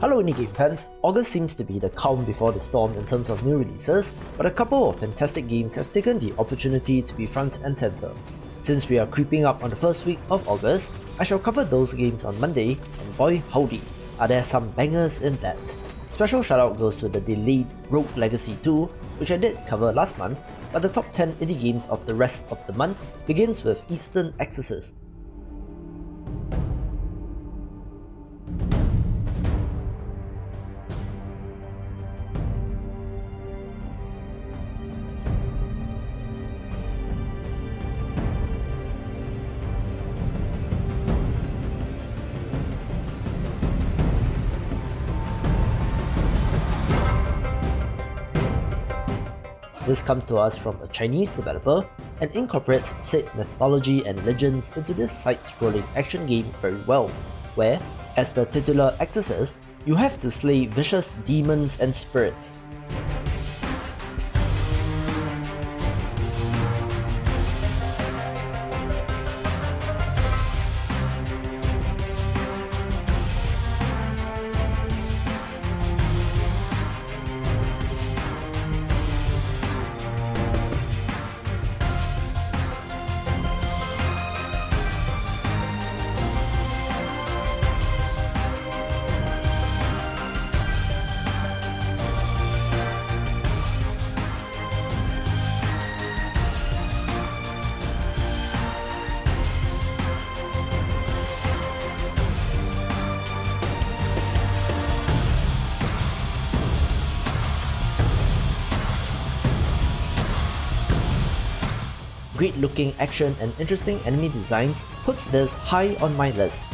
Hello indie game fans, August seems to be the calm before the storm in terms of new releases, but a couple of fantastic games have taken the opportunity to be front and center. Since we are creeping up on the first week of August, I shall cover those games on Monday, and boy howdy, are there some bangers in that. Special shoutout goes to the delayed Rogue Legacy 2, which I did cover last month, but the top 10 indie games of the rest of the month begins with Eastern Exorcist. This comes to us from a Chinese developer and incorporates said mythology and legends into this side-scrolling action game very well, where, as the titular exorcist, you have to slay vicious demons and spirits. Great looking action and interesting enemy designs puts this high on my list.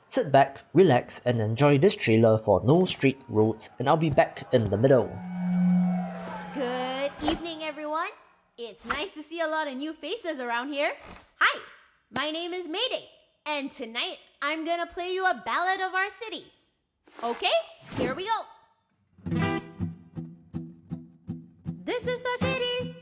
Sit back, relax and enjoy this trailer for No Straight Roads, and I'll be back in the middle. Good evening everyone! It's nice to see a lot of new faces around here. Hi, my name is Mayday. And tonight, I'm gonna play you a ballad of our city. Okay, here we go. This is our city,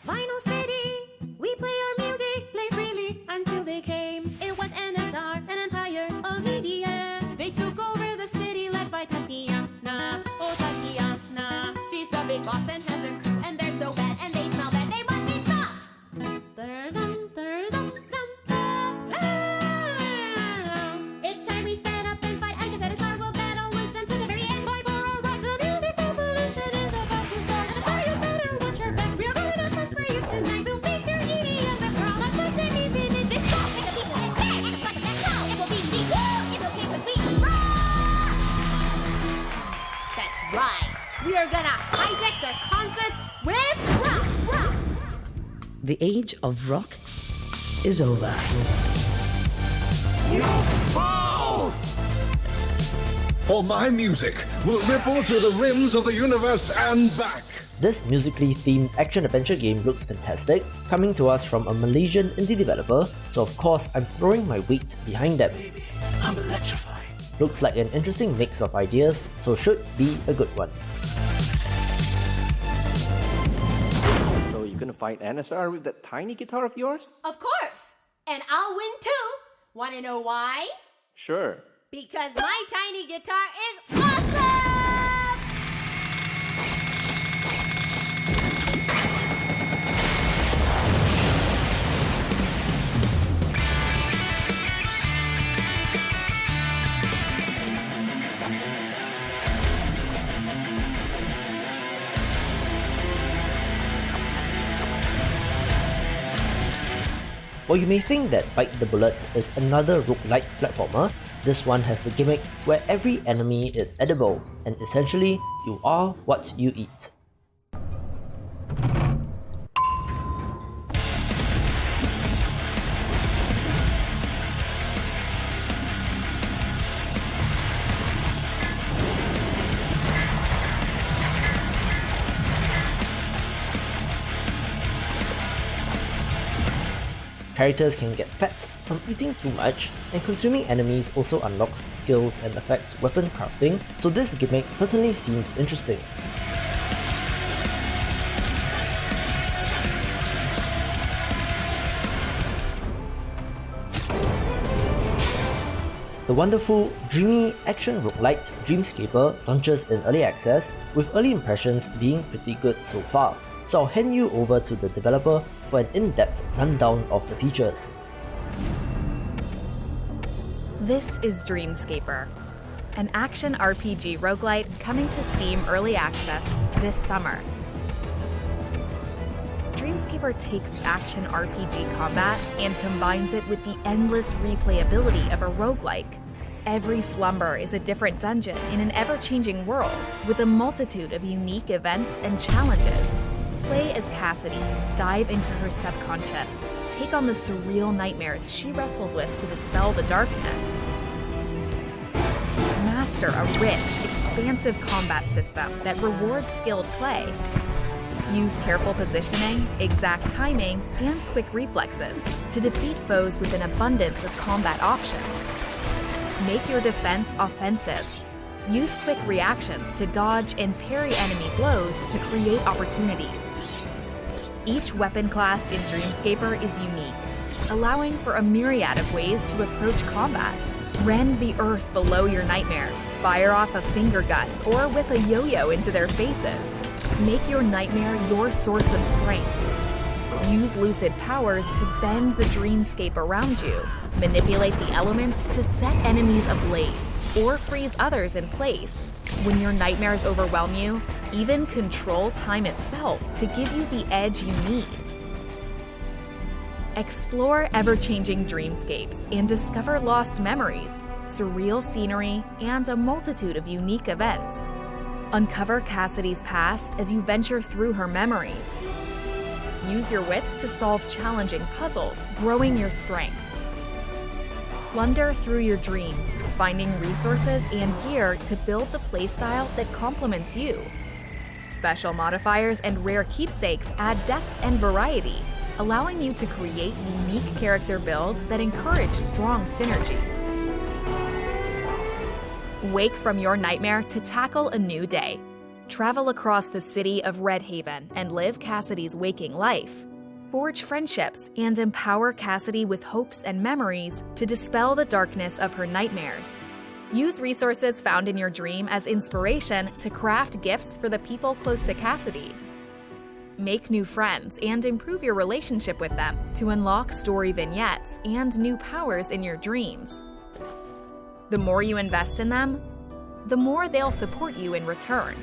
Vinyl City. We play our music, play freely until they came. It was NSR, an empire of media. They took over the city led by Tatiana. Oh, Tatiana. She's the big boss and has her crew, and they're so bad and they smell bad. They must be stopped. We are gonna hijack their concerts with rock! The age of rock is over. For my music will ripple to the rims of the universe and back. This musically themed action-adventure game looks fantastic, coming to us from a Malaysian indie developer, so of course I'm throwing my weight behind them. Baby, I'm electrified. Looks like an interesting mix of ideas, so should be a good one. So you're gonna fight NSR with that tiny guitar of yours? Of course! And I'll win too! Wanna know why? Sure. Because my tiny guitar is awesome! While you may think that Bite the Bullet is another roguelike platformer, this one has the gimmick where every enemy is edible, and essentially, you are what you eat. Characters can get fat from eating too much, and consuming enemies also unlocks skills and affects weapon crafting, so this gimmick certainly seems interesting. The wonderful, dreamy action roguelite Dreamscaper launches in early access, with early impressions being pretty good so far, so I'll hand you over to the developer for an in-depth rundown of the features. This is Dreamscaper, an action RPG roguelite coming to Steam Early Access this summer. Dreamscaper takes action RPG combat and combines it with the endless replayability of a roguelike. Every slumber is a different dungeon in an ever-changing world, with a multitude of unique events and challenges. Play as Cassidy, dive into her subconscious, take on the surreal nightmares she wrestles with to dispel the darkness. Master a rich, expansive combat system that rewards skilled play. Use careful positioning, exact timing, and quick reflexes to defeat foes with an abundance of combat options. Make your defense offensive. Use quick reactions to dodge and parry enemy blows to create opportunities. Each weapon class in Dreamscaper is unique, allowing for a myriad of ways to approach combat. Rend the earth below your nightmares, fire off a finger gun, or whip a yo-yo into their faces. Make your nightmare your source of strength. Use lucid powers to bend the dreamscape around you. Manipulate the elements to set enemies ablaze, or freeze others in place. When your nightmares overwhelm you, even control time itself to give you the edge you need. Explore ever-changing dreamscapes and discover lost memories, surreal scenery, and a multitude of unique events. Uncover Cassidy's past as you venture through her memories. Use your wits to solve challenging puzzles, growing your strength. Plunder through your dreams, finding resources and gear to build the playstyle that complements you. Special modifiers and rare keepsakes add depth and variety, allowing you to create unique character builds that encourage strong synergies. Wake from your nightmare to tackle a new day. Travel across the city of Red Haven and live Cassidy's waking life. Forge friendships and empower Cassidy with hopes and memories to dispel the darkness of her nightmares. Use resources found in your dream as inspiration to craft gifts for the people close to Cassidy. Make new friends and improve your relationship with them to unlock story vignettes and new powers in your dreams. The more you invest in them, the more they'll support you in return.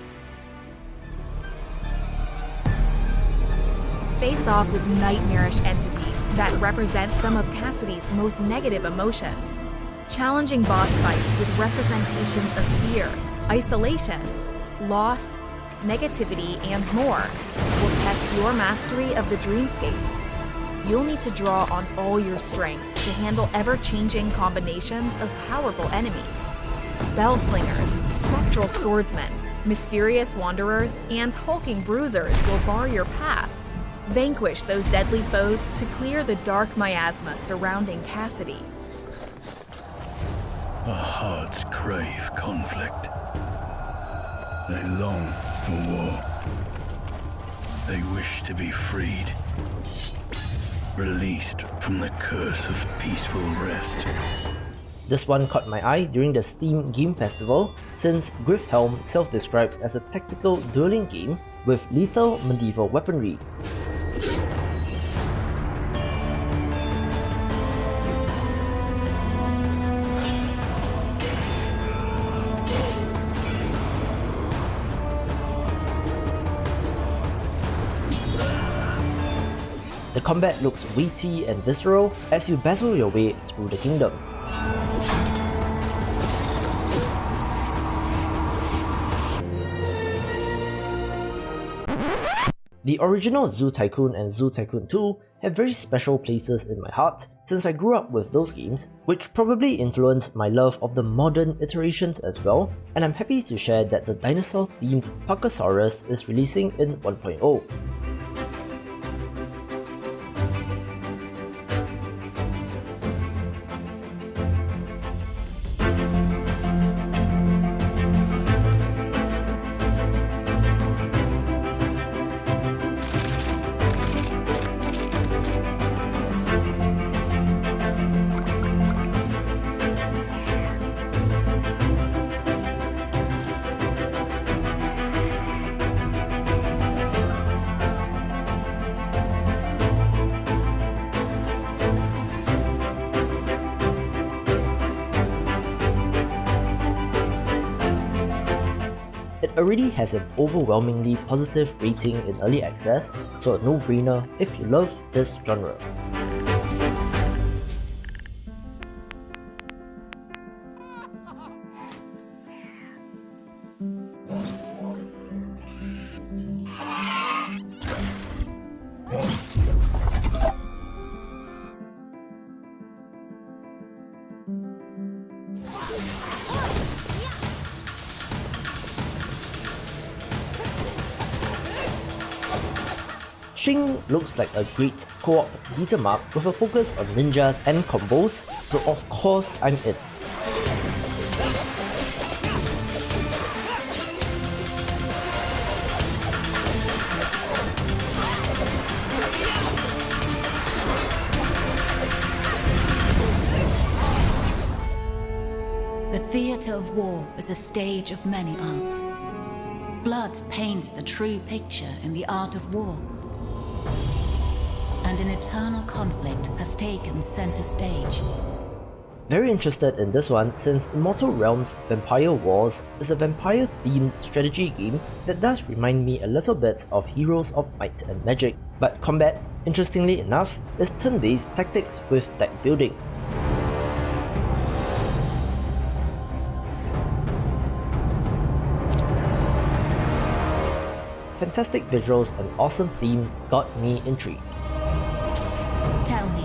Face off with nightmarish entities that represent some of Cassidy's most negative emotions. Challenging boss fights with representations of fear, isolation, loss, negativity, and more will test your mastery of the dreamscape. You'll need to draw on all your strength to handle ever-changing combinations of powerful enemies. Spell slingers, spectral swordsmen, mysterious wanderers, and hulking bruisers will bar your path. Vanquish those deadly foes to clear the dark miasma surrounding Cassidy. Our hearts crave conflict. They long for war. They wish to be freed, released from the curse of peaceful rest. This one caught my eye during the Steam Game Festival, since Griff Helm self-describes as a tactical dueling game with lethal medieval weaponry. The combat looks weighty and visceral as you battle your way through the kingdom. The original Zoo Tycoon and Zoo Tycoon 2 have very special places in my heart since I grew up with those games, which probably influenced my love of the modern iterations as well, and I'm happy to share that the dinosaur-themed Parkasaurus is releasing in 1.0. It already has an overwhelmingly positive rating in early access, so a no-brainer if you love this genre. Qing looks like a great co-op beat-em up with a focus on ninjas and combos, so of course I'm in. The theatre of war is a stage of many arts. Blood paints the true picture in the art of war. And an eternal conflict has taken center stage. Very interested in this one since Immortal Realms Vampire Wars is a vampire-themed strategy game that does remind me a little bit of Heroes of Might and Magic, but combat, interestingly enough, is turn-based tactics with deck building. Fantastic visuals and awesome theme got me intrigued. Tell me,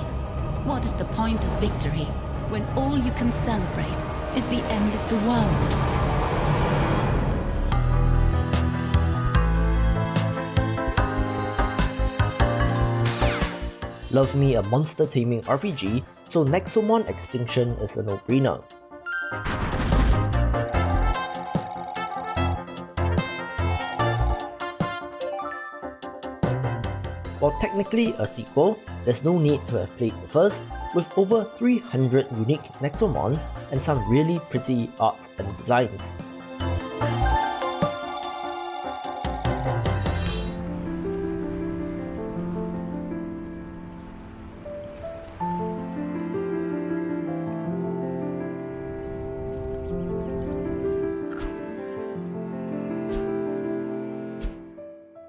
what is the point of victory when all you can celebrate is the end of the world? Love me a monster taming RPG, so Nexomon Extinction is a no-brainer. While technically a sequel, there's no need to have played the first, with over 300 unique Nexomon and some really pretty art and designs.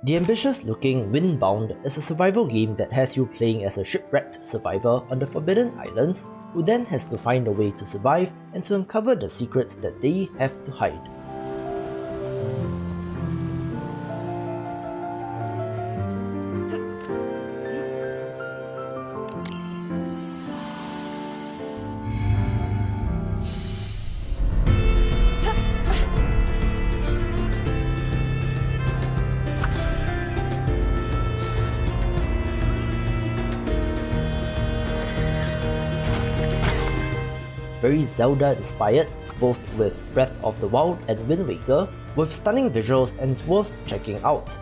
The ambitious-looking Windbound is a survival game that has you playing as a shipwrecked survivor on the Forbidden Islands who then has to find a way to survive and to uncover the secrets that they have to hide. Very Zelda-inspired, both with Breath of the Wild and Wind Waker, with stunning visuals and is worth checking out.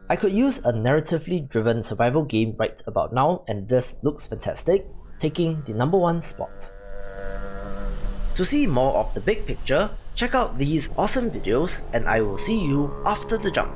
I could use a narratively driven survival game right about now, and this looks fantastic, taking the #1 spot. To see more of the big picture, check out these awesome videos, and I will see you after the jump.